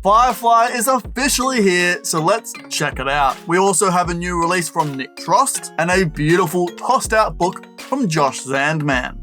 Firefly is officially here, so let's check it out. We also have a new release from Nick Trost and a beautiful tossed out book from Josh Zandman.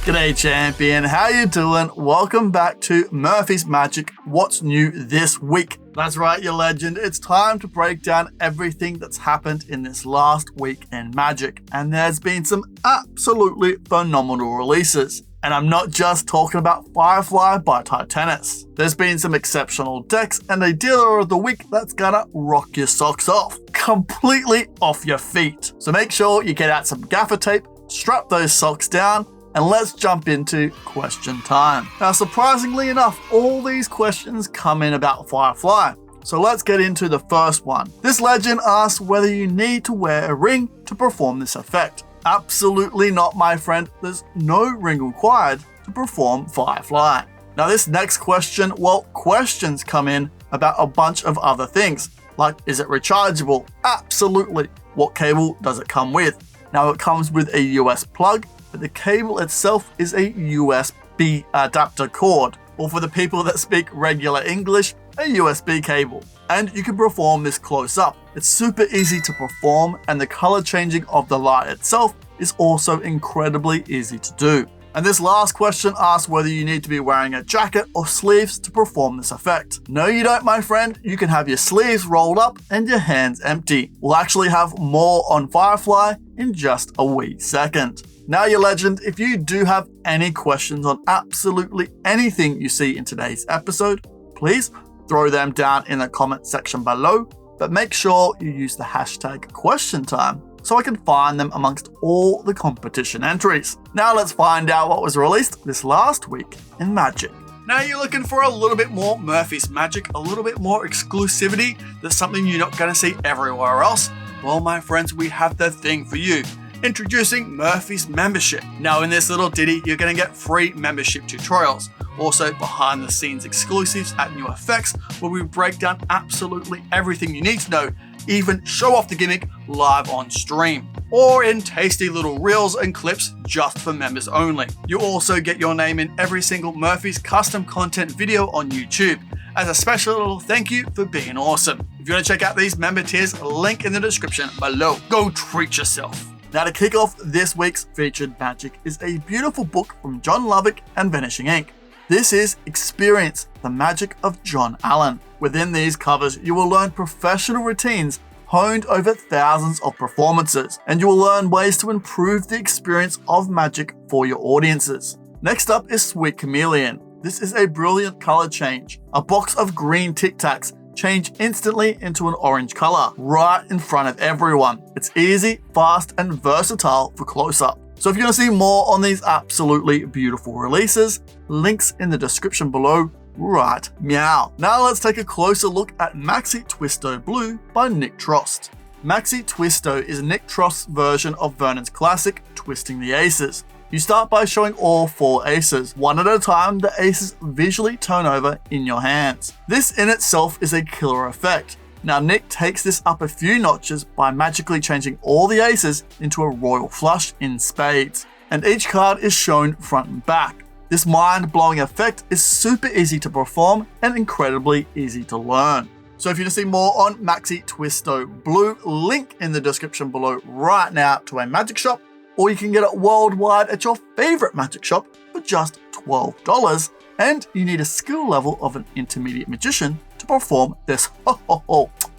G'day champion, how you doing? Welcome back to Murphy's Magic, what's new this week? That's right, you legend, it's time to break down everything that's happened in this last week in Magic. And there's been some absolutely phenomenal releases. And I'm not just talking about Firefly by Titanas. There's been some exceptional decks and a dealer of the week that's gonna rock your socks off. Completely off your feet. So make sure you get out some gaffer tape, strap those socks down, and let's jump into question time. Now, surprisingly enough, all these questions come in about Firefly. So let's get into the first one. This legend asks whether you need to wear a ring to perform this effect. Absolutely not, my friend. There's no ring required to perform Firefly. Now, this next question, well, questions come in about a bunch of other things. Like, is it rechargeable? Absolutely. What cable does it come with? Now, it comes with a US plug, but the cable itself is a USB adapter cord, or for the people that speak regular English, a USB cable. And you can perform this close up. It's super easy to perform, and the color changing of the light itself is also incredibly easy to do. And this last question asks whether you need to be wearing a jacket or sleeves to perform this effect. No, you don't, my friend. You can have your sleeves rolled up and your hands empty. We'll actually have more on Firefly in just a wee second. Now, you legend, if you do have any questions on absolutely anything you see in today's episode, please throw them down in the comment section below, but make sure you use the hashtag question time so I can find them amongst all the competition entries. Now let's find out what was released this last week in Magic. Now you're looking for a little bit more Murphy's Magic, a little bit more exclusivity, that's something you're not going to see everywhere else. Well, my friends, we have the thing for you. Introducing Murphy's Membership. Now in this little ditty, you're going to get free membership tutorials. Also behind the scenes exclusives at New Effects, where we break down absolutely everything you need to know, even show off the gimmick live on stream, or in tasty little reels and clips just for members only. You also get your name in every single Murphy's custom content video on YouTube, as a special little thank you for being awesome. If you want to check out these member tiers, link in the description below. Go treat yourself. Now, to kick off this week's featured Magic is a beautiful book from John Lovick and Vanishing Inc. This is Experience the Magic of John Allen. Within these covers, you will learn professional routines honed over thousands of performances, and you will learn ways to improve the experience of Magic for your audiences. Next up is Sweet Chameleon. This is a brilliant color change. A box of green Tic Tacs change instantly into an orange color right in front of everyone. It's easy, fast, and versatile for close-up. So if you want to see more on these absolutely beautiful releases, links in the description below right meow. Now let's take a closer look at MAXI TWISTO Blue by Nick Trost. MAXI TWISTO is Nick Trost's version of Vernon's classic Twisting the Aces. You start by showing all 4 aces. One at a time, the aces visually turn over in your hands. This in itself is a killer effect. Now Nick takes this up a few notches by magically changing all the aces into a royal flush in spades, and each card is shown front and back. This mind-blowing effect is super easy to perform and incredibly easy to learn. So if you want to see more on MAXI TWISTO Blue, link in the description below right now to a magic shop, or you can get it worldwide at your favorite magic shop for just $12. And you need a skill level of an intermediate magician to perform this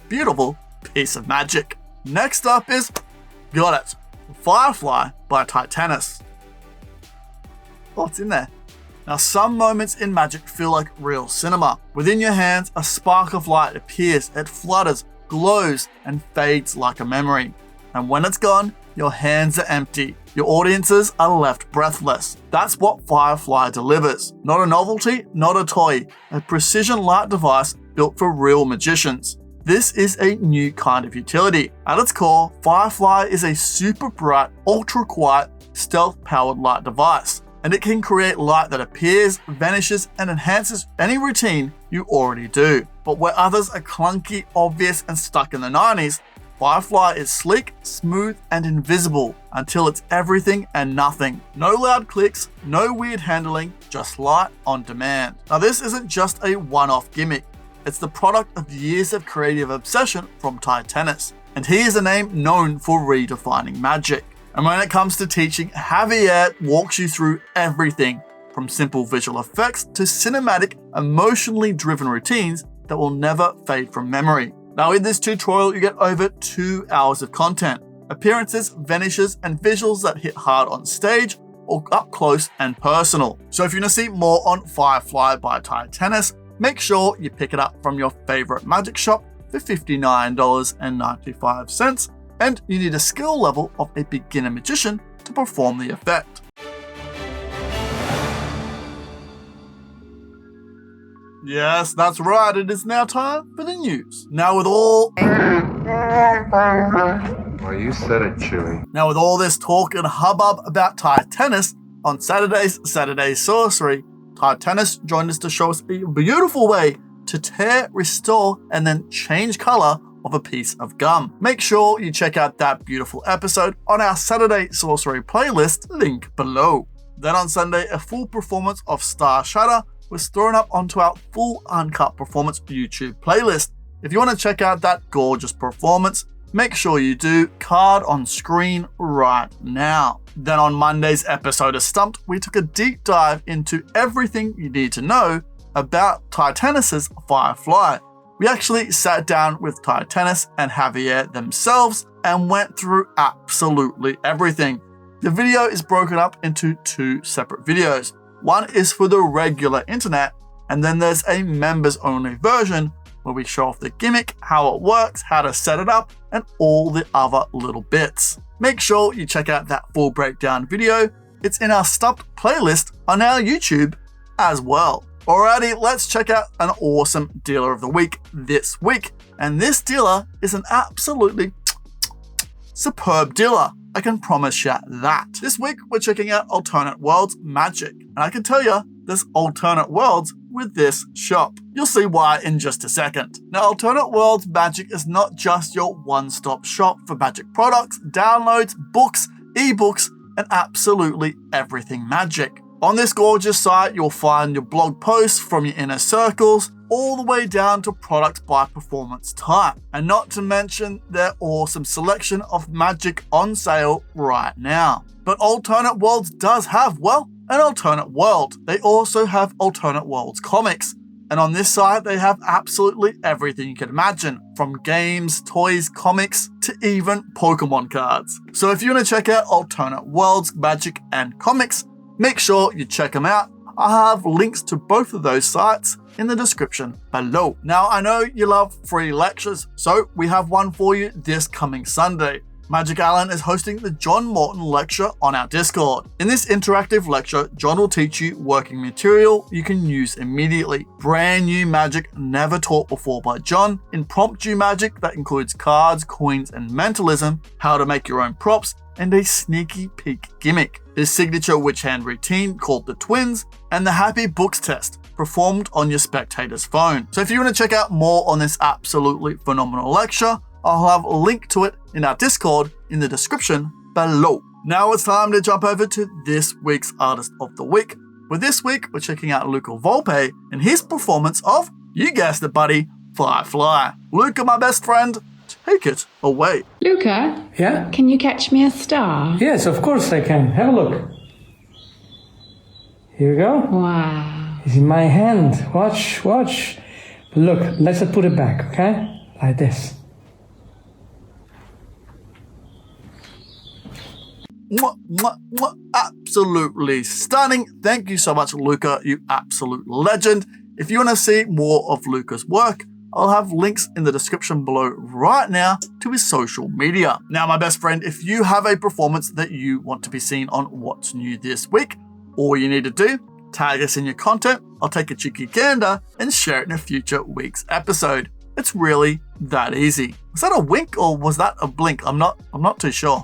beautiful piece of magic. Next up is, got it, Firefly by Titanas. Oh, it's in there. Now, some moments in Magic feel like real cinema. Within your hands, a spark of light appears, it flutters, glows, and fades like a memory. And when it's gone, your hands are empty. Your audiences are left breathless. That's what Firefly delivers. Not a novelty, not a toy. A precision light device built for real magicians. This is a new kind of utility. At its core, Firefly is a super bright, ultra quiet, stealth-powered light device. And it can create light that appears, vanishes, and enhances any routine you already do. But where others are clunky, obvious, and stuck in the 90s, Firefly is sleek, smooth, and invisible until it's everything and nothing. No loud clicks, no weird handling, just light on demand. Now this isn't just a one-off gimmick. It's the product of years of creative obsession from Titanas. And he is a name known for redefining magic. And when it comes to teaching, Javier walks you through everything from simple visual effects to cinematic, emotionally driven routines that will never fade from memory. Now in this tutorial, you get over 2 hours of content, appearances, vanishes, and visuals that hit hard on stage or up close and personal. So if you want to see more on Firefly by Titanas, make sure you pick it up from your favorite magic shop for $59.95, and you need a skill level of a beginner magician to perform the effect. Yes, that's right, it is now time for the news. Now with all this talk and hubbub about Titanas, on Saturday's Saturday Sorcery, Titanas joined us to show us a beautiful way to tear, restore, and then change color of a piece of gum. Make sure you check out that beautiful episode on our Saturday Sorcery playlist, link below. Then on Sunday, a full performance of Star Shatter was thrown up onto our full uncut performance YouTube playlist. If you want to check out that gorgeous performance, make sure you do, card on screen right now. Then on Monday's episode of Stumped, we took a deep dive into everything you need to know about Titanas' Firefly. We actually sat down with Titanas and Javier themselves and went through absolutely everything. The video is broken up into 2 separate videos. One is for the regular internet, and then there's a members only version where we show off the gimmick, how it works, how to set it up, and all the other little bits. Make sure you check out that full breakdown video. It's in our Stumped playlist on our YouTube as well. Alrighty, let's check out an awesome dealer of the week this week. And this dealer is an absolutely superb dealer. I can promise you that. This week, we're checking out Alternate Worlds Magic. And I can tell you, there's alternate worlds with this shop. You'll see why in just a second. Now, Alternate Worlds Magic is not just your one-stop shop for magic products, downloads, books, ebooks, and absolutely everything magic. On this gorgeous site, you'll find your blog posts from your inner circles, all the way down to products by performance type. And not to mention their awesome selection of magic on sale right now. But Alternate Worlds does have, well, an alternate world. They also have Alternate Worlds comics. And on this site, they have absolutely everything you can imagine, from games, toys, comics, to even Pokemon cards. So if you want to check out Alternate Worlds Magic and comics, make sure you check them out. I have links to both of those sites in the description below. Now, I know you love free lectures, so we have one for you this coming Sunday. Magic Allen is hosting the John Morton lecture on our Discord. In this interactive lecture, John will teach you working material you can use immediately. Brand new magic never taught before by John, impromptu magic that includes cards, coins, and mentalism, how to make your own props, and a sneaky peek gimmick. His signature witch hand routine called the Twins, and the Happy Books test performed on your spectator's phone. So if you want to check out more on this absolutely phenomenal lecture, I'll have a link to it in our Discord in the description below. Now it's time to jump over to this week's Artist of the Week. For this week, we're checking out Luca Volpe and his performance of, you guessed it buddy, Firefly. Luca, my best friend, take it away. Luca? Yeah? Can you catch me a star? Yes, of course I can. Have a look. Here we go. Wow. It's in my hand. Watch. But look, let's put it back, okay? Like this. Mwah, mwah, mwah. Absolutely stunning. Thank you so much, Luca, you absolute legend. If you want to see more of Luca's work, I'll have links in the description below right now to his social media. Now, my best friend, if you have a performance that you want to be seen on What's New This Week, all you need to do, tag us in your content, I'll take a cheeky gander and share it in a future week's episode. It's really that easy. Was that a wink or was that a blink? I'm not too sure.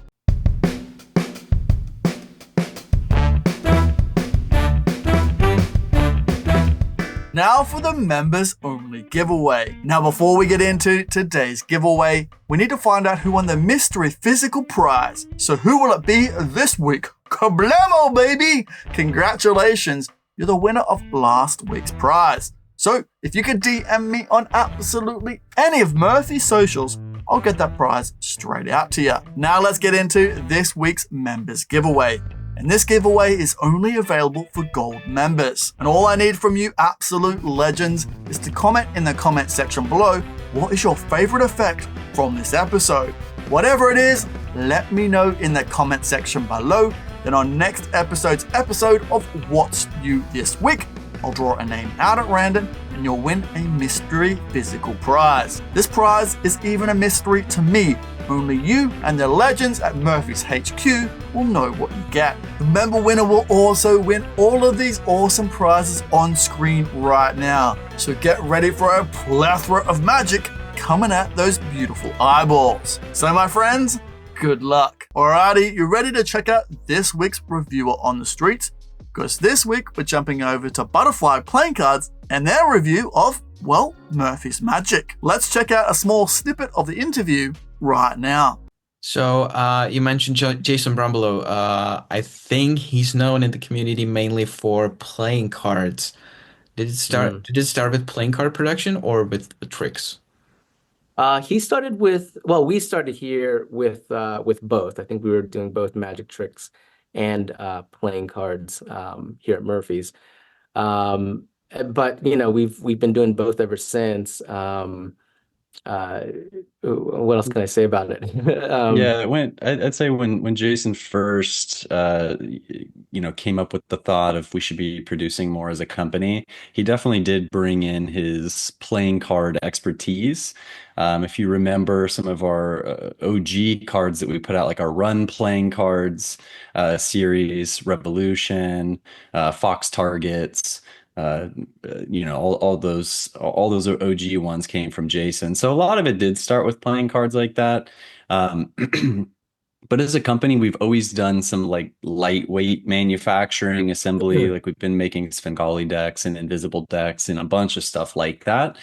Now for the members only giveaway. Now before we get into today's giveaway, we need to find out who won the mystery physical prize. So who will it be this week? Kablamo, baby! Congratulations, you're the winner of last week's prize. So if you could DM me on absolutely any of Murphy's socials, I'll get that prize straight out to you. Now let's get into this week's members giveaway. And this giveaway is only available for gold members. And all I need from you absolute legends is to comment in the comment section below what is your favorite effect from this episode. Whatever it is, let me know in the comment section below. Then on next episode of What's New This Week, I'll draw a name out at random and you'll win a mystery physical prize. This prize is even a mystery to me. Only you and the legends at Murphy's HQ will know what you get. The member winner will also win all of these awesome prizes on screen right now. So get ready for a plethora of magic coming at those beautiful eyeballs. So my friends, good luck. Alrighty, you ready to check out this week's reviewer on the street? Because this week we're jumping over to Butterfly Playing Cards and their review of, well, Murphy's Magic. Let's check out a small snippet of the interview right now. So you mentioned Jason Brumbelow. I think he's known in the community mainly for playing cards. Did it start with playing card production or with tricks? He started with, well, we started here with both. I think we were doing both magic tricks and playing cards here at Murphy's. But you know, we've been doing both ever since. What else can I say about it? I'd say when Jason first came up with the thought of we should be producing more as a company, he definitely did bring in his playing card expertise. If you remember some of our OG cards that we put out, like our Run playing cards series, Revolution, Fox Targets, all those OG ones came from Jason. So a lot of it did start with playing cards like that. But as a company, we've always done some like lightweight manufacturing assembly. Like we've been making Svengali decks and invisible decks and a bunch of stuff like that.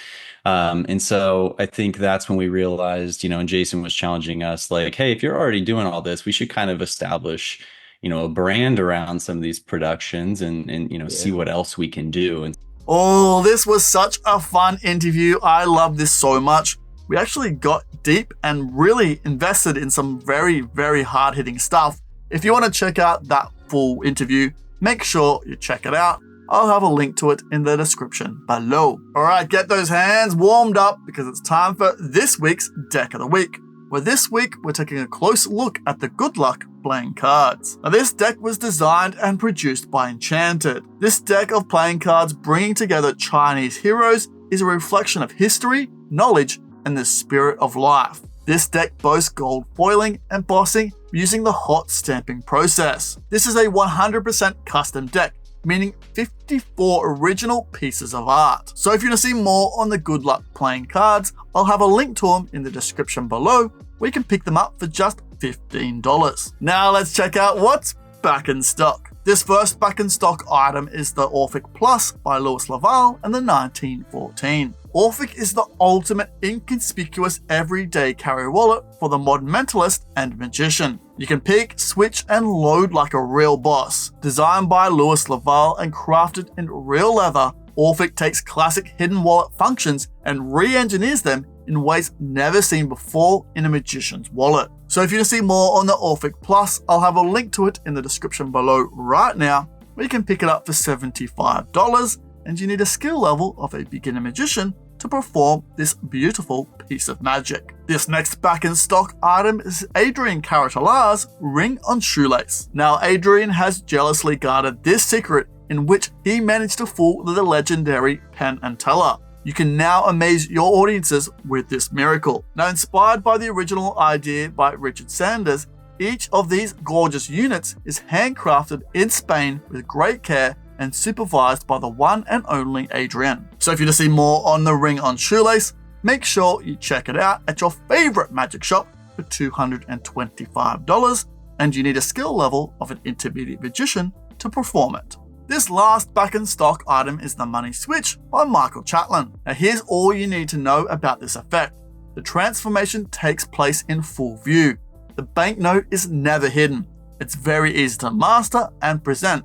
And so I think that's when we realized, and Jason was challenging us like, hey, if you're already doing all this, we should kind of establish, a brand around some of these productions and see what else we can do. And oh, this was such a fun interview. I love this so much. We actually got deep and really invested in some very, very hard-hitting stuff. If you want to check out that full interview, make sure you check it out. I'll have a link to it in the description below. All right, get those hands warmed up because it's time for this week's Deck of the Week, where this week we're taking a close look at the Good Luck playing cards. Now, this deck was designed and produced by Enchanted. This deck of playing cards bringing together Chinese heroes is a reflection of history, knowledge, and the spirit of life. This deck boasts gold foiling and embossing using the hot stamping process. This is a 100% custom deck, meaning 54 original pieces of art. So if you want to see more on the Good Luck playing cards, I'll have a link to them in the description below where you can pick them up for just $15. Now let's check out what's back in stock. This first back in stock item is the Orphic Plus by Louis Laval and the 1914. Orphic is the ultimate inconspicuous everyday carry wallet for the modern mentalist and magician. You can pick, switch, and load like a real boss. Designed by Louis Laval and crafted in real leather, Orphic takes classic hidden wallet functions and re-engineers them in ways never seen before in a magician's wallet. So if you want to see more on the Orphic Plus, I'll have a link to it in the description below right now, where you can pick it up for $75, and you need a skill level of a beginner magician to perform this beautiful piece of magic. This next back in stock item is Adrian Caratalar's Ring on Shoelace. Now, Adrian has jealously guarded this secret in which he managed to fool the legendary Penn and Teller. You can now amaze your audiences with this miracle. Now, inspired by the original idea by Richard Sanders, each of these gorgeous units is handcrafted in Spain with great care and supervised by the one and only Adrian. So if you want to see more on the Ring on Shoelace, make sure you check it out at your favorite magic shop for $225, and you need a skill level of an intermediate magician to perform it. This last back in stock item is the Money Switch by Michael Chatlin. Now here's all you need to know about this effect. The transformation takes place in full view. The banknote is never hidden. It's very easy to master and present.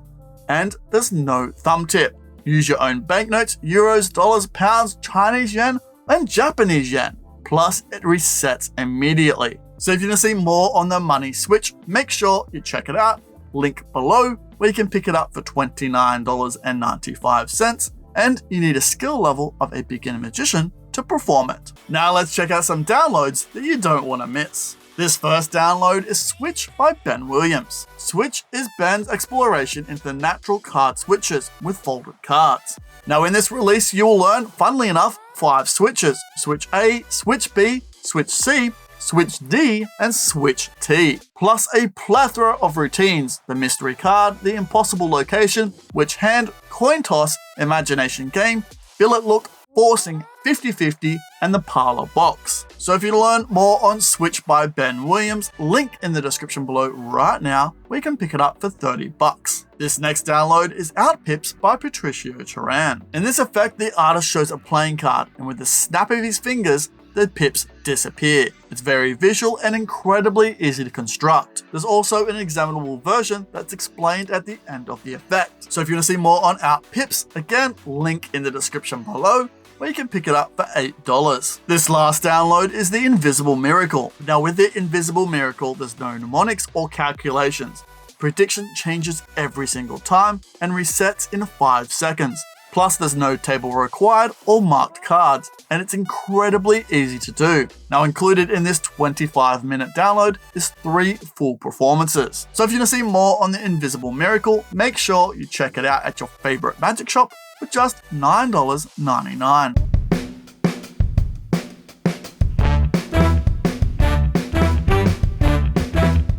And there's no thumb tip. Use your own banknotes, euros, dollars, pounds, Chinese yen, and Japanese yen. Plus, it resets immediately. So if you want to see more on the Money Switch, make sure you check it out. Link below where you can pick it up for $29.95. And you need a skill level of a beginner magician to perform it. Now let's check out some downloads that you don't want to miss. This first download is Switch by Ben Williams. Switch is Ben's exploration into the natural card switches with folded cards. Now in this release you will learn, funnily enough, 5 switches: Switch A, Switch B, Switch C, Switch D, and Switch T, plus a plethora of routines: the mystery card, the impossible location, witch hand, coin toss, imagination game, billet look, forcing, 50-50, and the parlor box. So if you learn more on Switch by Ben Williams, link in the description below right now, where you can pick it up for $30. This next download is Out Pips by Patricio Turan. In this effect, the artist shows a playing card, and with the snap of his fingers, the pips disappear. It's very visual and incredibly easy to construct. There's also an examinable version that's explained at the end of the effect. So if you want to see more on Out Pips, again, link in the description below, where you can pick it up for $8. This last download is the Invisible Miracle. Now with the Invisible Miracle, there's no mnemonics or calculations. Prediction changes every single time and resets in 5 seconds. Plus there's no table required or marked cards, and it's incredibly easy to do. Now included in this 25-minute download is 3 full performances. So if you want to see more on the Invisible Miracle, make sure you check it out at your favorite magic shop for just $9.99.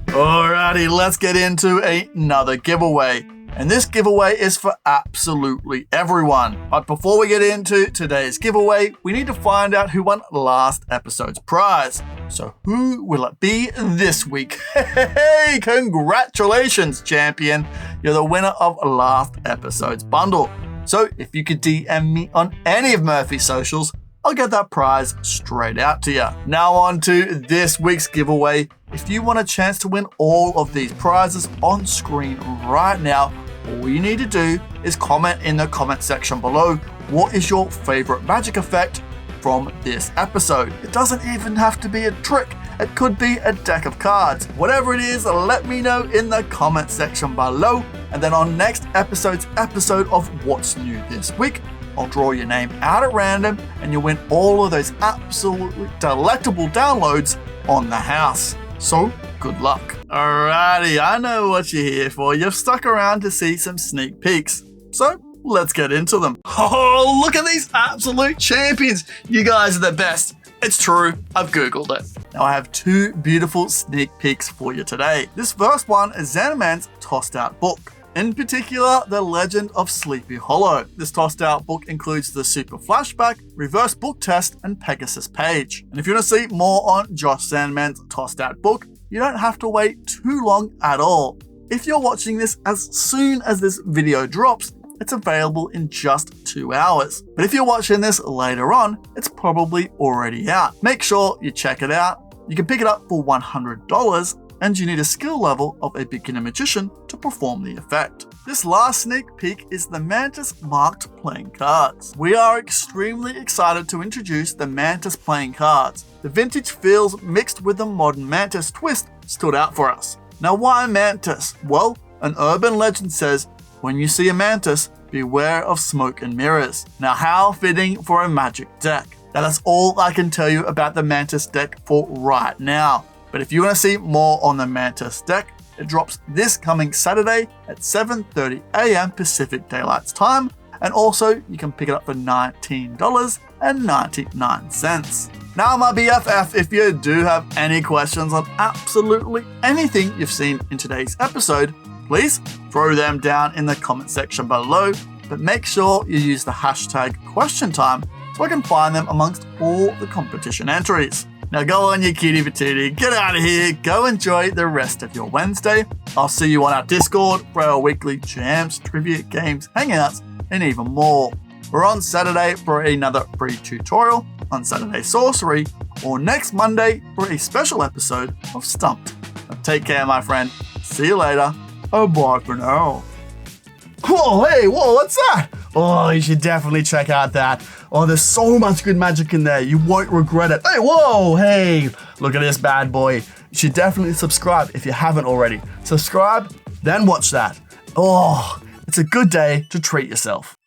Alrighty, let's get into another giveaway. And this giveaway is for absolutely everyone. But before we get into today's giveaway, we need to find out who won last episode's prize. So who will it be this week? Hey, congratulations, champion. You're the winner of last episode's bundle. So if you could DM me on any of Murphy's socials, I'll get that prize straight out to you. Now on to this week's giveaway. If you want a chance to win all of these prizes on screen right now, all you need to do is comment in the comment section below what is your favorite magic effect from this episode. It doesn't even have to be a trick. It could be a deck of cards. Whatever it is, let me know in the comment section below. And then on next episode's episode of What's New This Week, I'll draw your name out at random and you'll win all of those absolutely delectable downloads on the house. So, good luck. Alrighty, I know what you're here for. You've stuck around to see some sneak peeks. So, let's get into them. Oh, look at these absolute champions. You guys are the best. It's true, I've Googled it. Now I have 2 beautiful sneak peeks for you today. This first one is Xanaman's Tossed Out book. In particular, The Legend of Sleepy Hollow. This tossed out book includes the Super Flashback, Reverse Book Test, and Pegasus page. And if you want to see more on Josh Sandman's tossed out book, you don't have to wait too long at all. If you're watching this as soon as this video drops, it's available in just 2 hours. But if you're watching this later on, it's probably already out. Make sure you check it out. You can pick it up for $100, and you need a skill level of a beginner magician to perform the effect. This last sneak peek is the Mantis marked playing cards. We are extremely excited to introduce the Mantis playing cards. The vintage feels mixed with the modern Mantis twist stood out for us. Now why Mantis? Well, an urban legend says, when you see a Mantis, beware of smoke and mirrors. Now how fitting for a magic deck. That is all I can tell you about the Mantis deck for right now. But if you want to see more on the Mantis deck, it drops this coming Saturday at 7:30 AM Pacific Daylight Time, and also you can pick it up for $19.99. Now my BFF, if you do have any questions on absolutely anything you've seen in today's episode, please throw them down in the comment section below, but make sure you use the hashtag question time so I can find them amongst all the competition entries. Now go on, you cutie patootie. Get out of here. Go enjoy the rest of your Wednesday. I'll see you on our Discord for our weekly jams, trivia, games, hangouts, and even more. We're on Saturday for another free tutorial, on Saturday Sorcery, or next Monday for a special episode of Stumped. Now take care, my friend. See you later. Oh, bye for now. Whoa, hey, whoa, what's that? Oh, you should definitely check out that. Oh, there's so much good magic in there. You won't regret it. Hey, whoa, hey, look at this bad boy. You should definitely subscribe if you haven't already. Subscribe, then watch that. Oh, it's a good day to treat yourself.